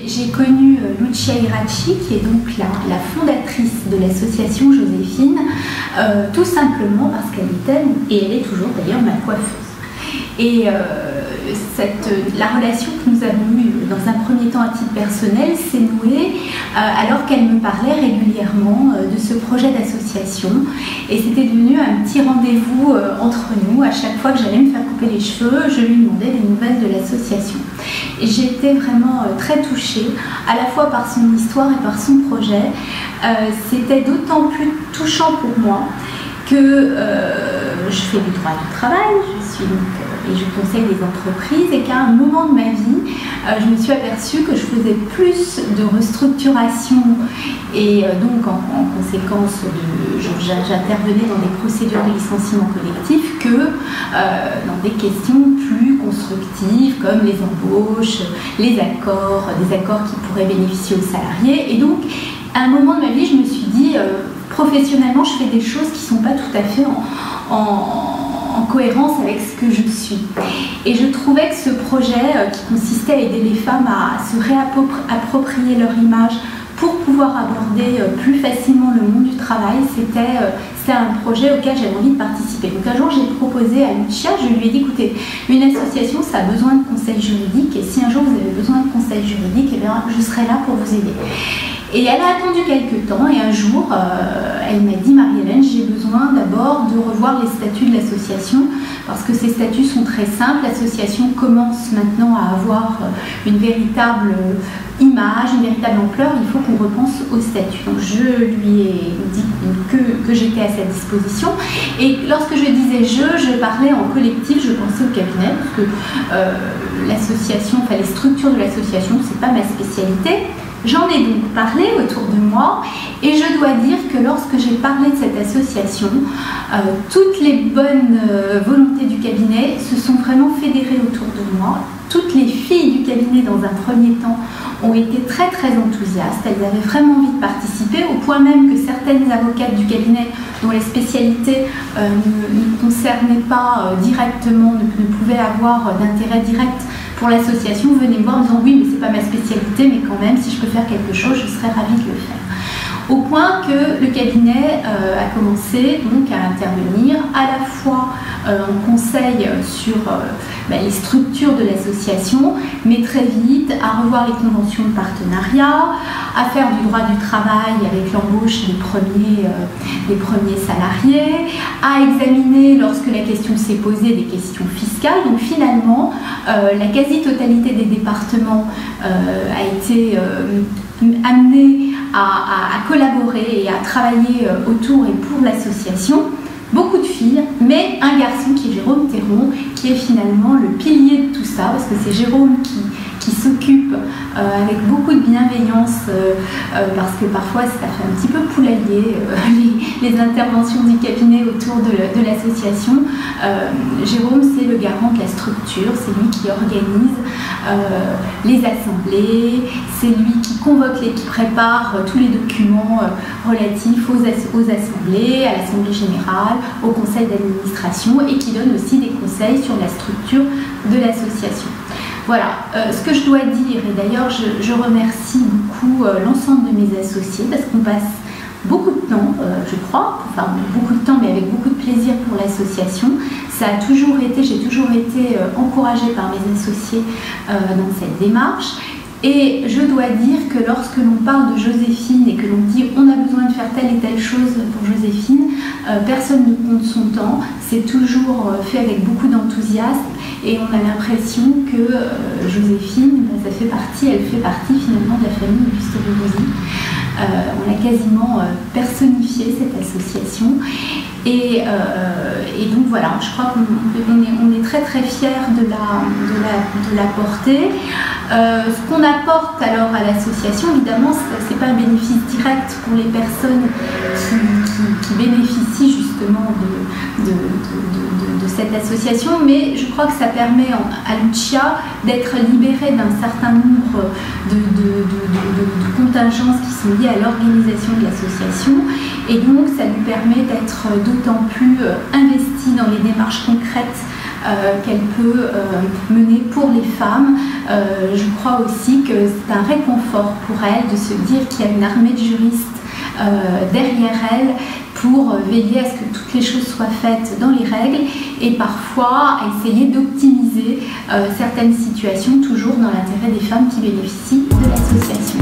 J'ai connu Lucia Iraci, qui est donc la fondatrice de l'association Joséphine, tout simplement parce qu'elle était, et elle est toujours d'ailleurs, ma coiffeuse. Et la relation que nous avons eue dans un premier temps à titre personnel s'est nouée alors qu'elle me parlait régulièrement de ce projet d'association. Et c'était devenu un petit rendez-vous entre nous. À chaque fois que j'allais me faire couper les cheveux, je lui demandais des nouvelles de l'association. Et j'étais vraiment très touchée, à la fois par son histoire et par son projet. C'était d'autant plus touchant pour moi que je fais du droit du travail, et je conseille des entreprises, et qu'à un moment de ma vie, je me suis aperçue que je faisais plus de restructuration et donc en conséquence, j'intervenais dans des procédures de licenciement collectif que dans des questions plus constructives comme les embauches, les accords, des accords qui pourraient bénéficier aux salariés. Et donc, à un moment de ma vie, je me suis dit, professionnellement, je fais des choses qui ne sont pas tout à fait en cohérence avec ce que je suis. Et je trouvais que ce projet qui consistait à aider les femmes à se réapproprier leur image pour pouvoir aborder plus facilement le monde du travail, c'était un projet auquel j'avais envie de participer. Donc un jour, j'ai proposé à Lucia, je lui ai dit, écoutez, une association, ça a besoin de conseils juridiques, et si un jour vous avez besoin de conseils juridiques, eh bien, je serai là pour vous aider. Et elle a attendu quelques temps, et un jour, elle m'a dit, Marie-Hélène, j'ai besoin d'abord de revoir les statuts de l'association, parce que ces statuts sont très simples. L'association commence maintenant à avoir une véritable image, une véritable ampleur, il faut qu'on repense au statut. Donc je lui ai dit que j'étais à sa disposition, et lorsque je disais je parlais en collectif, je pensais au cabinet, parce que l'association, enfin les structures de l'association, c'est pas ma spécialité. J'en ai donc parlé autour de moi, et je dois dire que lorsque j'ai parlé de cette association, toutes les bonnes volontés du cabinet se sont vraiment fédérées autour de moi. Toutes les filles du cabinet, dans un premier temps, ont été très très enthousiastes. Elles avaient vraiment envie de participer, au point même que certaines avocates du cabinet, dont les spécialités ne concernaient pas directement, ne pouvaient avoir d'intérêt direct pour l'association, venaient me voir en disant oui, mais c'est pas ma spécialité, mais quand même, si je peux faire quelque chose, je serais ravie de le faire. Au point que le cabinet a commencé donc à intervenir à la fois en conseil sur les structures de l'association, mais très vite à revoir les conventions de partenariat, à faire du droit du travail avec l'embauche des premiers salariés, à examiner, lorsque la question s'est posée, des questions fiscales. Donc finalement, la quasi-totalité des départements a été amenée à collaborer et à travailler autour et pour l'association. Beaucoup de filles, mais un garçon qui est Jérôme Théron, qui est finalement le pilier de tout ça, parce que c'est Jérôme qui s'occupe avec beaucoup de bienveillance, parce que parfois ça fait un petit peu poulailler les interventions du cabinet autour de l'association. Jérôme, c'est le garant de la structure, c'est lui qui organise les assemblées, c'est lui qui convoque et qui prépare tous les documents relatifs aux assemblées, à l'assemblée générale, au conseil d'administration, et qui donne aussi des conseils sur la structure de l'association. Voilà, ce que je dois dire, et d'ailleurs je remercie beaucoup l'ensemble de mes associés, parce qu'on passe beaucoup de temps, je crois, enfin beaucoup de temps, mais avec beaucoup de plaisir pour l'association. Ça a toujours été, j'ai toujours été encouragée par mes associés dans cette démarche. Et je dois dire que lorsque l'on parle de Joséphine et que l'on dit on a besoin de faire telle et telle chose pour Joséphine, personne ne compte son temps, c'est toujours fait avec beaucoup d'enthousiasme, et on a l'impression que Joséphine, elle fait partie finalement de la famille Auguste Rebosi. On a quasiment personnifié cette association, et donc voilà, je crois qu'on est très très fiers de la porter. Ce qu'on apporte alors à l'association, évidemment, ce n'est pas un bénéfice direct pour les personnes qui bénéficient justement de cette association, mais je crois que ça permet à Lucia d'être libérée d'un certain nombre de contingences qui sont liées à l'organisation de l'association, et donc ça lui permet d'être d'autant plus investie dans les démarches concrètes qu'elle peut mener pour les femmes. Je crois aussi que c'est un réconfort pour elle de se dire qu'il y a une armée de juristes derrière elle pour veiller à ce que toutes les choses soient faites dans les règles et parfois essayer d'optimiser certaines situations, toujours dans l'intérêt des femmes qui bénéficient de l'association.